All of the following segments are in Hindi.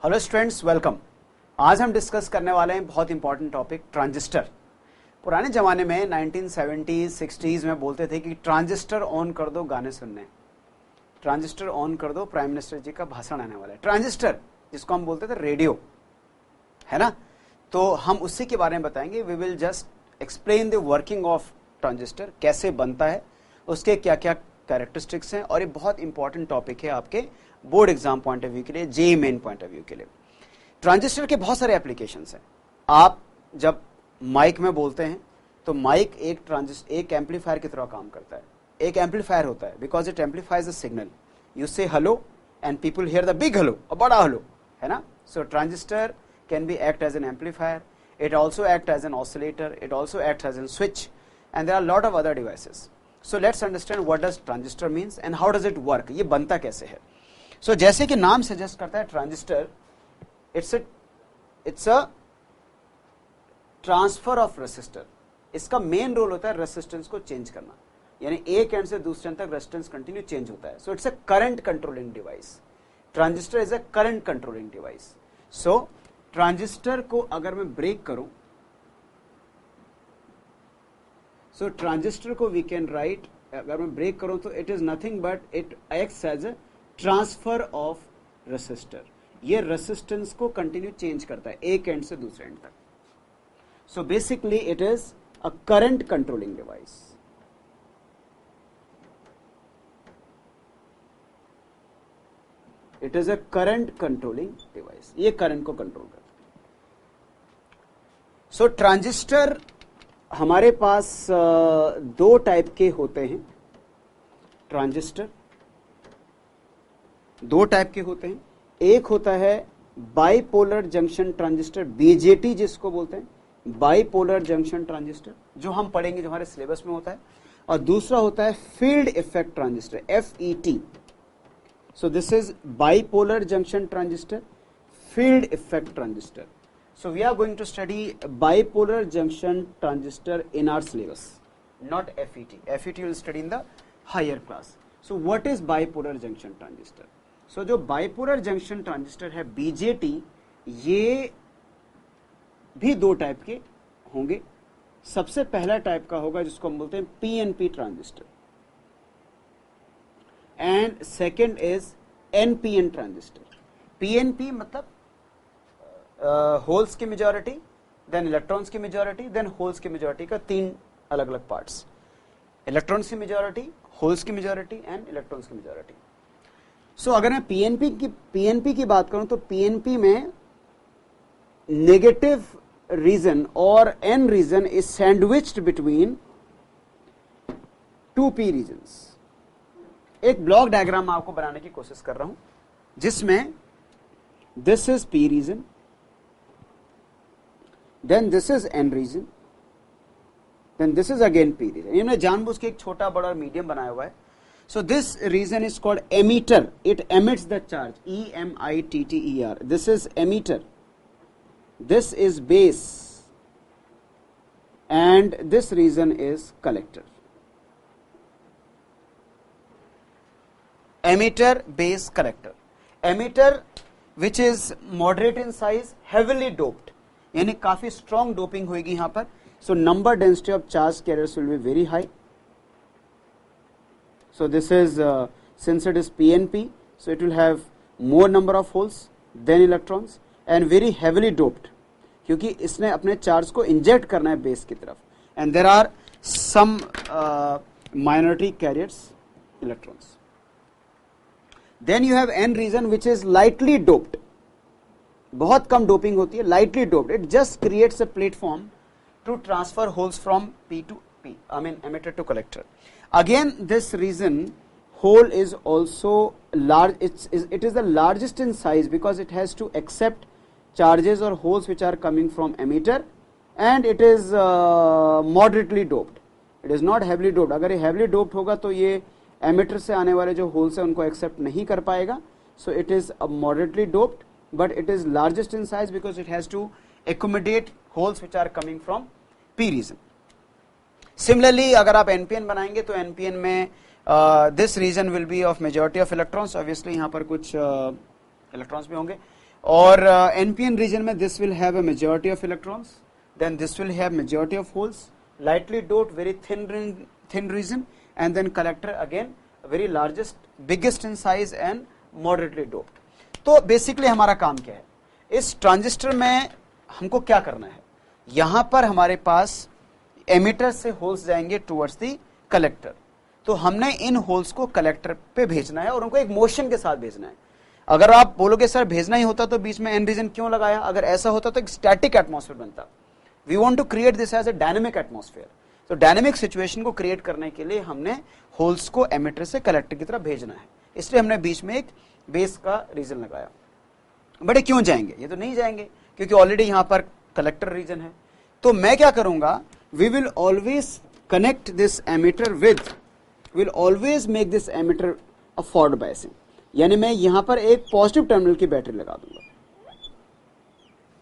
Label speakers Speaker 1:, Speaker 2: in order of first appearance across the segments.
Speaker 1: Hello students, welcome. आज हम डिस्कस करने वाले हैं बहुत इंपॉर्टेंट टॉपिक, ट्रांजिस्टर। पुराने ज़माने में 1970s 60s में बोलते थे कि ट्रांजिस्टर ऑन कर दो गाने सुनने, ट्रांजिस्टर ऑन कर दो प्राइम मिनिस्टर जी का भाषण आने वाला है। ट्रांजिस्टर जिसको हम बोलते थे रेडियो, है ना, तो हम उसी के बारे में बताएंगे। We will just explain the working of transistor, कैसे बनता है, उसके क्या क्या कैरेक्टरिस्टिक्स हैं, और ये बहुत इंपॉर्टेंट टॉपिक है आपके board exam point of view के लिए, JEE main point of view के लिए। ट्रांजिस्टर के बहुत सारे एप्लीकेशंस हैं। आप जब माइक में बोलते हैं तो माइक एक एम्पलीफायर की तरह काम करता है, एक एम्पलीफायर होता है, because it amplifies the signal. You say hello and people hear the big hello, और बड़ा हेलो, है ना। So transistor can be act as an amplifier, it also acts as an oscillator, it also acts as a switch, and there are a lot of other devices. So let's understand what does transistor means and how does it work, ये बनता कैसे है। So जैसे कि नाम सजेस्ट करता है, transistor it's a transfer of resistor। इसका मेन रोल होता है रेसिस्टेंस को चेंज करना, यानी एक एंड से दूसरे एंड तक रेसिस्टेंस कंटिन्यू चेंज होता है। So it's a current controlling device. Transistor is a current controlling device. So transistor को अगर मैं ब्रेक करूं, सो ट्रांजिस्टर को वी कैन राइट, अगर मैं ब्रेक करूं तो it is nothing but it acts as a transfer of resistor. ये रेसिस्टेंस को कंटिन्यू चेंज करता है एक एंड से दूसरे एंड तक। So basically it is a current controlling device. It is a current controlling device, ये करंट को कंट्रोल करता है। सो ट्रांजिस्टर हमारे पास दो टाइप के होते हैं। ट्रांजिस्टर दो टाइप के होते हैं। एक होता है बाइपोलर जंक्शन ट्रांजिस्टर, बीजेटी जिसको बोलते हैं, बाइपोलर जंक्शन ट्रांजिस्टर, जो हम पढ़ेंगे, जो हमारे सिलेबस में होता है। और दूसरा होता है field effect transistor, FET। So this is bipolar junction transistor, field effect transistor. So we are going to study bipolar junction transistor in our syllabus, not FET. FET will study in the higher class. So what is bipolar junction transistor? So जो bipolar junction transistor है BJT, ये भी दो टाइप के होंगे। सबसे पहला टाइप का होगा जिसको हम बोलते हैं PNP transistor, and second is NPN transistor. PNP मतलब होल्स की मेजॉरिटी, देन इलेक्ट्रॉन्स की मेजॉरिटी, देन होल्स की मेजॉरिटी का तीन अलग अलग पार्ट्स, इलेक्ट्रॉन्स की मेजॉरिटी, होल्स की मेजॉरिटी एंड इलेक्ट्रॉन्स की मेजॉरिटी। सो अगर मैं PNP की बात करूं तो PNP में नेगेटिव रीजन और N region is sandwiched between 2P regions. एक ब्लॉक डायग्राम मैं आपको बनाने की कोशिश कर रहा हूं, जिसमें this is P region, then this is N region, then this is again P region. इन्होंने जानबूझ के एक छोटा, बड़ा और मीडियम बनाया हुआ है। So this region is called emitter, it emits the charge, EMITTER। This is emitter, this is base, and this region is collector. emitter, base, collector। emitter which is moderate in size, heavily doped, यानी काफी strong doping होगी यहां पर। so number density of charge carriers will be very high। so this is since it is PNP, so it will have more number of holes than electrons and very heavily doped, क्योंकि इसने अपने चार्ज को इंजेक्ट करना है बेस की तरफ। and there are some minority carriers, electrons। Then you have N region which is lightly doped, बहुत कम डोपिंग होती है, lightly doped, it just creates a platform to transfer holes from P to P, I mean emitter to collector। Again this region hole is also large, it is the largest in size because it has to accept charges or holes which are coming from emitter, and it is moderately doped, it is not heavily doped। अगर ये heavily doped होगा तो ये एमिटर से आने वाले जो होल्स है उनको एक्सेप्ट नहीं कर पाएगा। So it is moderately doped, but it is largest in size because it has to accommodate holes which are coming from P region. Similarly अगर आप NPN बनाएंगे तो NPN में this region will be of majority of electrons, obviously यहाँ पर कुछ इलेक्ट्रॉन्स भी होंगे, और NPN रीजन में this will have a majority of electrons, then this will have majority of holes, lightly doped, very thin region, and then collector again very largest, biggest in size and moderately doped. तो बेसिकली हमारा काम क्या है, इस ट्रांजिस्टर में हमको क्या करना है, यहां पर हमारे पास एमिटर से होल्स जाएंगे टुवर्ड्स दी कलेक्टर, तो हमने इन होल्स को कलेक्टर पे भेजना है और उनको एक मोशन के साथ भेजना है. अगर आप बोलोगे सर भेजना ही होता तो बीच में एन रीजन क्यों लगाया, अगर ऐसा होता तो एक स्टैटिक एटमॉस्फेयर बनता. We want to create this as a dynamic atmosphere. तो डायनेमिक सिचुएशन को क्रिएट करने के लिए हमने होल्स को एमिटर से कलेक्टर की तरफ भेजना है, इसलिए हमने बीच में एक बेस का रीजन लगाया. बट क्यों जाएंगे, ये तो नहीं जाएंगे क्योंकि ऑलरेडी यहां पर कलेक्टर रीजन है. तो मैं क्या करूंगा, we will always connect this emitter with, will always make this emitter a forward biasing, यानी मैं यहां पर एक पॉजिटिव टर्मिनल की बैटरी लगा दूंगा.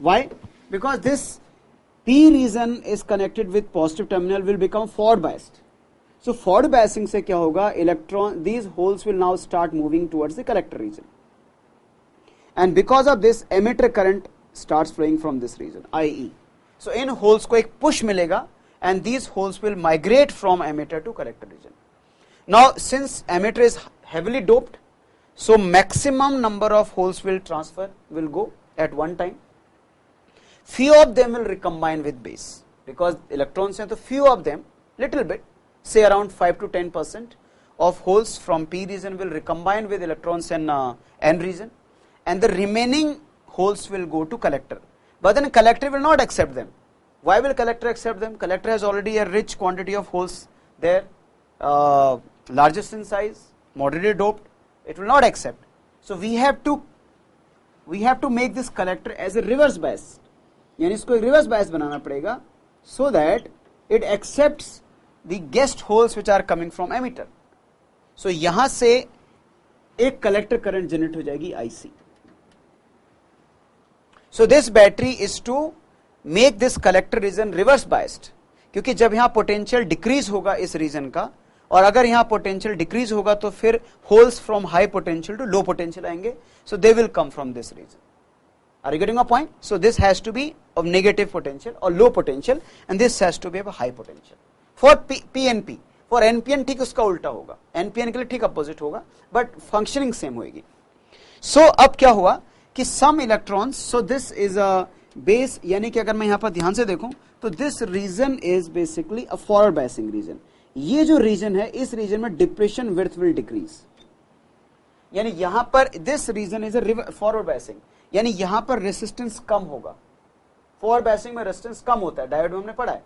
Speaker 1: Why, because this P region is connected with positive terminal will become forward biased. So forward biasing से क्या होगा, electron, these holes will now start moving towards the collector region, and because of this emitter current starts flowing from this region, IE. So in holes को एक push मिलेगा and these holes will migrate from emitter to collector region. Now since emitter is heavily doped, so maximum number of holes will transfer, will go at one time. Few of them will recombine with base because electrons हैं, तो few of them, little bit, say around 5 to 10% of holes from P region will recombine with electrons in N region, and the remaining holes will go to collector. But then collector will not accept them. Why will collector accept them? Collector has already a rich quantity of holes there, largest in size, moderately doped. It will not accept. So we have to make this collector as a reverse bias. यानी इसको एक रिवर्स बायस बनाना पड़ेगा, so that it accepts the guest holes which are coming from emitter. So यहां से एक कलेक्टर करंट जनरेट हो जाएगी IC. So this battery is to make this collector region reverse biased, क्योंकि जब यहां पोटेंशियल डिक्रीज होगा इस रीजन का, और अगर यहां पोटेंशियल डिक्रीज होगा तो फिर holes from high potential to low potential आएंगे, so they will come from this region. Are you getting my point? So this has to be of negative potential or low potential, and this has to be of a high potential. For PNP, for NPN ठीक उसका उल्टा होगा, NPN के लिए ठीक अपोजिट होगा, but functioning same होगी. So अब क्या हुआ कि some electrons, so this is a base, यानी कि अगर मैं यहाँ पर ध्यान से देखूं तो this region is basically a forward biasing region. ये जो region है, इस region में depression width will decrease, यानी यहाँ पर this region is a forward biasing, यानी यहां पर रेसिस्टेंस कम होगा. फॉरवर्ड बायसिंग में रेसिस्टेंस कम होता है, डायोड में हमने पढ़ा है.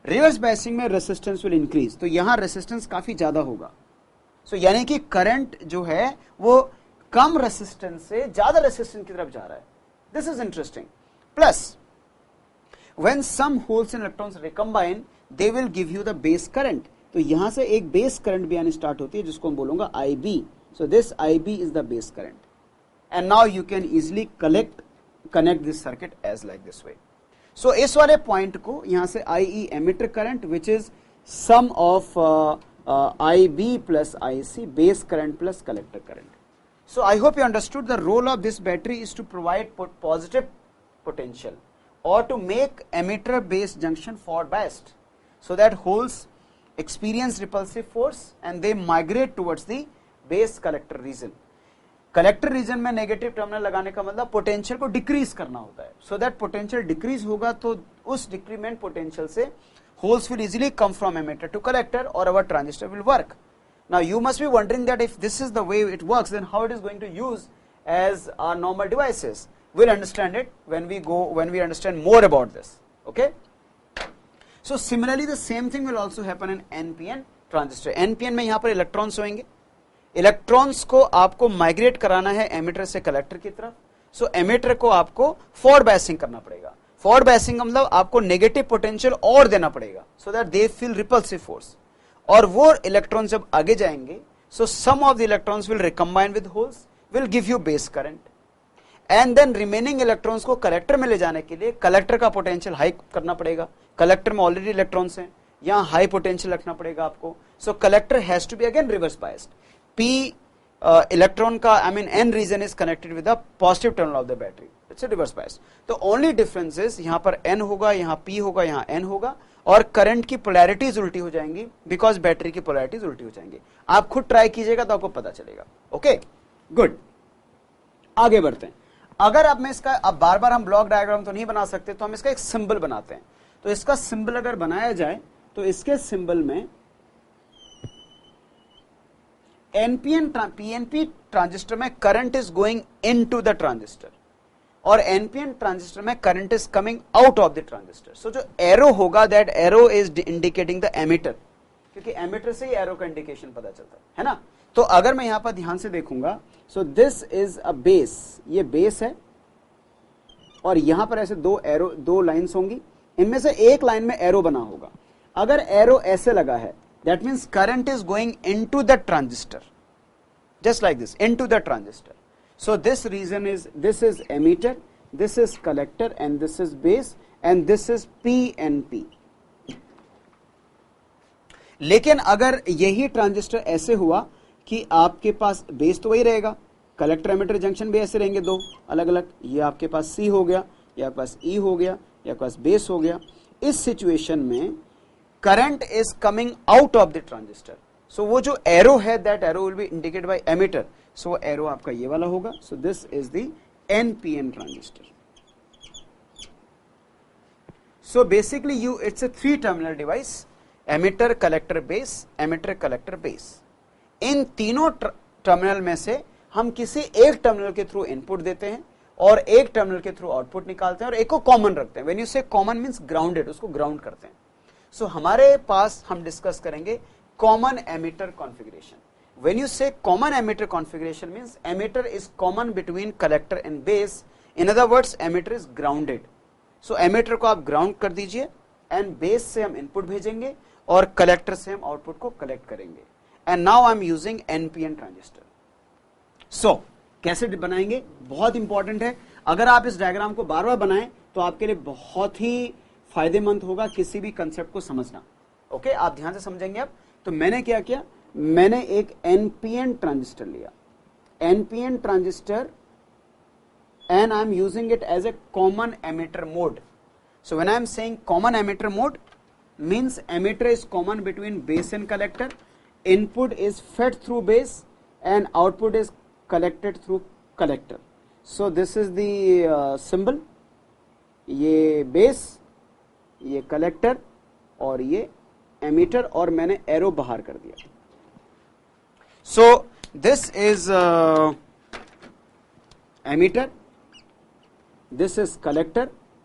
Speaker 1: रिवर्स बायसिंग में रेसिस्टेंस विल इंक्रीज, तो यहां रेसिस्टेंस काफी ज्यादा होगा. सो यानी कि करंट जो है वो कम रेसिस्टेंस से ज्यादा रेसिस्टेंस की तरफ जा रहा है. This is interesting. Plus when some holes in electrons recombine, they will give you the base current. तो यहां से एक बेस करंट भी आनी स्टार्ट होती है जिसको हम बोलूंगा IB. So this IB is the base current. And now you can easily connect this circuit as like this way. So इस वाले पॉइंट को यहां से IE emitter current which is sum of IB plus IC, base current plus collector current. So I hope you understood the role of this battery is to provide positive potential or to make emitter base junction forward biased, so that holes experience repulsive force and they migrate towards the base collector region. Collector region में नेगेटिव टर्मिनल लगाने का मतलब पोटेंशियल को डिक्रीज करना होता है, सो दैट पोटेंशियल डिक्रीज होगा तो उस डिक्रीमेंट पोटेंशियल से holes will easily come from emitter to collector और our transistor will work. Now you must be wondering that if this is the way it works, then how it is going to use as our normal devices. we'll understand it when we understand more about this. Okay, so similarly the same thing will also happen in NPN transistor. NPN में यहां पर इलेक्ट्रॉन्स होंगे, इलेक्ट्रॉन्स को आपको माइग्रेट कराना है एमिटर से कलेक्टर की तरफ. सो एमिटर को आपको फॉरवर्ड बायसिंग करना पड़ेगा. फॉरवर्ड बायसिंग का मतलब आपको नेगेटिव पोटेंशियल और देना पड़ेगा so that they feel repulsive force, और वो इलेक्ट्रॉन जब आगे जाएंगे so some of the electrons will recombine with holes, will give you base current, and then remaining electrons को कलेक्टर में ले जाने के लिए कलेक्टर का पोटेंशियल हाई करना पड़ेगा. कलेक्टर में ऑलरेडी इलेक्ट्रॉन्स हैं, यहां हाई पोटेंशियल रखना पड़ेगा आपको. So collector has to be again reverse biased. P electron का n region is connected with the positive terminal of the battery, it's a reverse bias. तो ओनली डिफरेंस इज यहां पर n होगा, यहां p होगा, यहां n होगा, और करंट की पोलैरिटीज उल्टी हो जाएंगी बिकॉज बैटरी की पोलैरिटीज उल्टी हो जाएंगी। आप खुद ट्राई कीजिएगा तो आपको पता चलेगा। ओके गुड, आगे बढ़ते हैं। अगर अब मैं इसका, अब बार बार हम ब्लॉक डायग्राम तो नहीं बना सकते, तो हम इसका एक सिंबल बनाते हैं। तो इसका सिंबल अगर बनाया जाए तो इसके सिंबल में पीएनपी ट्रांजिस्टर में current is going into the transistor, और एनपीएन ट्रांजिस्टर में current is coming out of the transistor. So जो एरो होगा, that arrow is indicating the emitter, क्योंकि एमिटर से ही एरो का इंडिकेशन पता चलता है ना। तो अगर मैं यहां पर ध्यान से देखूंगा, सो दिस इज अ बेस, ये बेस है, और यहां पर ऐसे दो एरो, दो लाइंस होंगी, इनमें से एक लाइन में एरो बना होगा। अगर एरो ऐसे लगा है, that means current is going into the transistor, just like this, into the transistor. So this region is, this is emitter, this is collector, and this is base, and this is PNP. लेकिन अगर यही ट्रांजिस्टर ऐसे हुआ कि आपके पास बेस तो वही रहेगा, कलेक्टर एमिटर जंक्शन भी ऐसे रहेंगे दो अलग अलग, ये आपके पास C हो गया, या आपके पास E हो गया, या आपके पास बेस हो गया। इस सिचुएशन में current is coming out of the transistor. So वो जो एरो है, that arrow will be indicated by emitter. So arrow आपका ये वाला होगा। So this is the NPN transistor. So basically it's a 3 terminal device, emitter, collector, base, emitter, collector, base. इन तीनों टर्मिनल में से हम किसी एक टर्मिनल के थ्रू इनपुट देते हैं और एक टर्मिनल के थ्रू आउटपुट निकालते हैं, और एक को कॉमन रखते हैं। व्हेन यू से कॉमन मींस ग्राउंडेड, उसको ग्राउंड करते हैं। सो हमारे पास हम डिस्कस करेंगे common emitter configuration. When you say common emitter configuration means emitter is common between collector and base. In other words, emitter is grounded. So emitter को आप ground कर दीजिए, and base से हम input भेजेंगे और collector से हम output को collect करेंगे। And now I'm using NPN transistor. So कैसे बनाएंगे, बहुत इंपॉर्टेंट है। अगर आप इस डायग्राम को बार बार बनाएं तो आपके लिए बहुत ही फायदेमंद होगा किसी भी कंसेप्ट को समझना। ओके, आप ध्यान से समझेंगे। अब तो मैंने क्या किया, मैंने एक एनपीएन ट्रांजिस्टर लिया, NPN transistor, and I am using it as a common emitter mode. So when I am saying common emitter mode means emitter is common between base and collector, input is fed through base and output is collected through collector. So this is the symbol, ये बेस, ये कलेक्टर और ये एमिटर, और मैंने एरो बाहर कर दिया। So this is emitter, this is collector,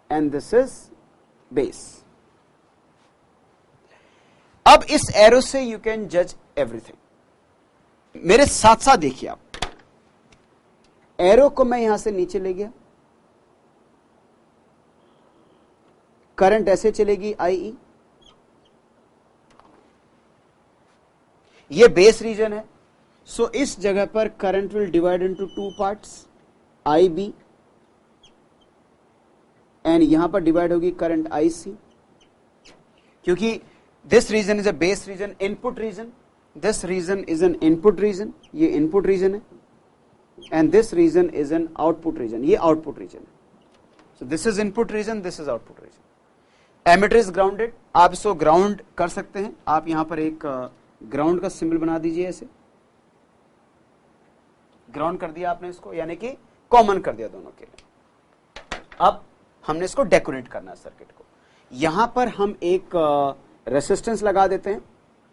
Speaker 1: and this is base. अब इस एरो से you can judge everything. मेरे साथ साथ देखिए आप, एरो को मैं यहां से नीचे ले गया, करंट ऐसे चलेगी IE, ये बेस रीजन है। सो इस जगह पर current will divide into 2 parts, IB, and यहां पर डिवाइड होगी करंट IC, क्योंकि this region is a base region, input region, this region is an input region, ये इनपुट रीजन है, and this region is an output region, ये आउटपुट रीजन है। So this is input region, this is output region. Emitter is grounded, आप इसको ग्राउंड कर सकते हैं। आप यहां पर एक ग्राउंड का सिंबल बना दीजिए, ऐसे ग्राउंड कर दिया आपने इसको, यानी कि कॉमन कर दिया दोनों के लिए। अब हमने इसको डेकोरेट करना है सर्किट को। यहां पर हम एक रेसिस्टेंस लगा देते हैं।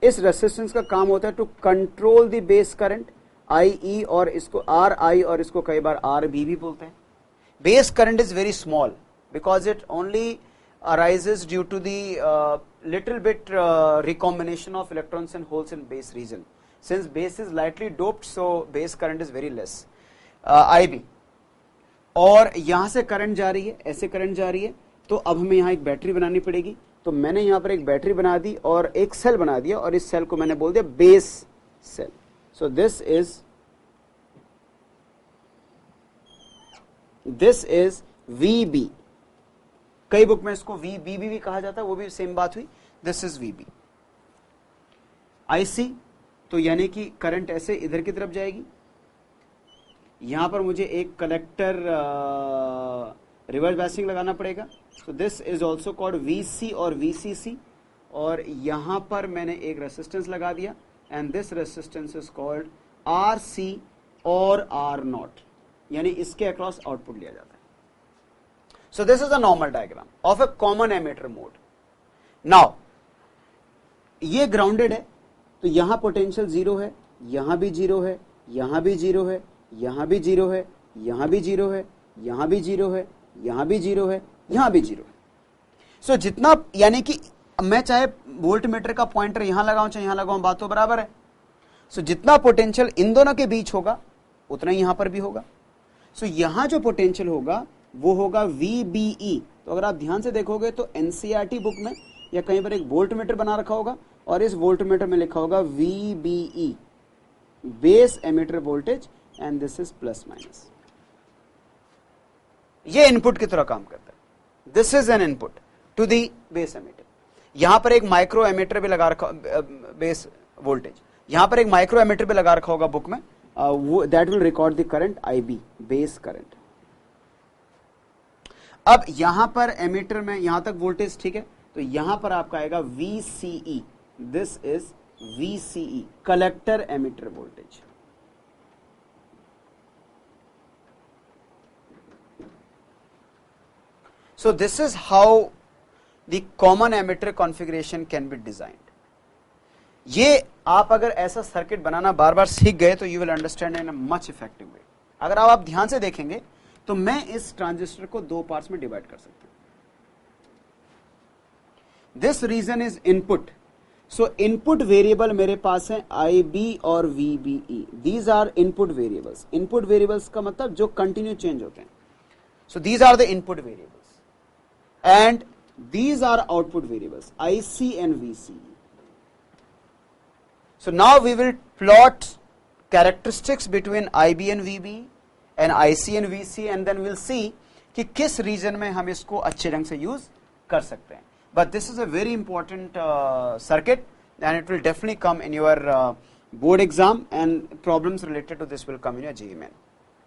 Speaker 1: इस रेसिस्टेंस का काम होता है to control the base current IE, और इसको RI, और इसको कई बार RB भी बोलते हैं। Base current is very small because it only arises due to the little bit recombination of electrons and holes in base region. Since base is lightly doped, so base current is very less. IB, और यहां से करंट जा रही है, ऐसे करंट जा रही है, तो अब हमें यहां एक बैटरी बनानी पड़ेगी। तो मैंने यहां पर एक बैटरी बना दी और एक सेल बना दिया, और इस सेल को मैंने बोल दिया base cell. So this is VB। कई बुक में इसको VBB भी कहा जाता है, वो भी सेम बात हुई। This is VB। IC, तो यानी कि करंट ऐसे इधर की तरफ जाएगी, यहां पर मुझे एक कलेक्टर रिवर्स बायसिंग लगाना पड़ेगा, so this is also called VC और वीसीसी, और यहां पर मैंने एक रेसिस्टेंस लगा दिया and this resistance is called R C और आर नॉट, यानी इसके अक्रॉस आउटपुट लिया जाता है. So this is a normal diagram of a common emitter mode. Now ये ग्राउंडेड है तो यहां पोटेंशियल जीरो है, यहां भी जीरो है, यहां भी जीरो है, यहां भी जीरो है, यहां भी जीरो है, यहां भी जीरो है, यहां भी जीरो है, यहां भी जीरो है. सो जितना, यानी कि मैं चाहे वोल्ट मीटर का पॉइंटर यहां लगाऊं चाहे यहां लगाऊं, बात तो बराबर है. सो जितना पोटेंशियल इन दोनों के बीच होगा उतना ही यहां पर भी होगा. सो यहां जो पोटेंशियल होगा वो होगा VBE. तो अगर आप ध्यान से देखोगे तो NCERT बुक में या कहीं पर एक वोल्ट मीटर बना रखा होगा और इस वोल्ट मीटर में लिखा होगा VBE, base emitter voltage, and this is plus minus. ये इनपुट की तरह काम करता है. This is an input to the base emitter. यहां पर एक माइक्रो एमिटर भी लगा रखा, बेस वोल्टेज, यहां पर एक माइक्रो एमिटर भी लगा रखा होगा बुक में, that will record the current IB, base current. अब यहां पर एमिटर में यहां तक वोल्टेज ठीक है, तो यहां पर आपका आएगा VCE. This is VCE, collector emitter voltage. So this is how the common emitter configuration can be designed. ये आप अगर ऐसा सर्किट बनाना बार बार सीख गए तो you will understand in a much effective way. अगर आप ध्यान से देखेंगे तो मैं इस ट्रांजिस्टर को दो पार्ट्स में डिवाइड कर सकता हूं. This region is input. So input variable मेरे पास है IB और VBE. These are input variables. Input variables का मतलब जो कंटिन्यू चेंज होते हैं. So these are the input variables and these are output variables IC and VCE. So now we will plot characteristics between IB and VB and IC and VC, and then we'll see कि किस रीजन में हम इसको अच्छे ढंग से यूज कर सकते हैं. But this is a very important circuit and it will definitely come in your board exam, and problems related to this will come in your JEE Main.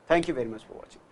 Speaker 1: Thank you very much for watching.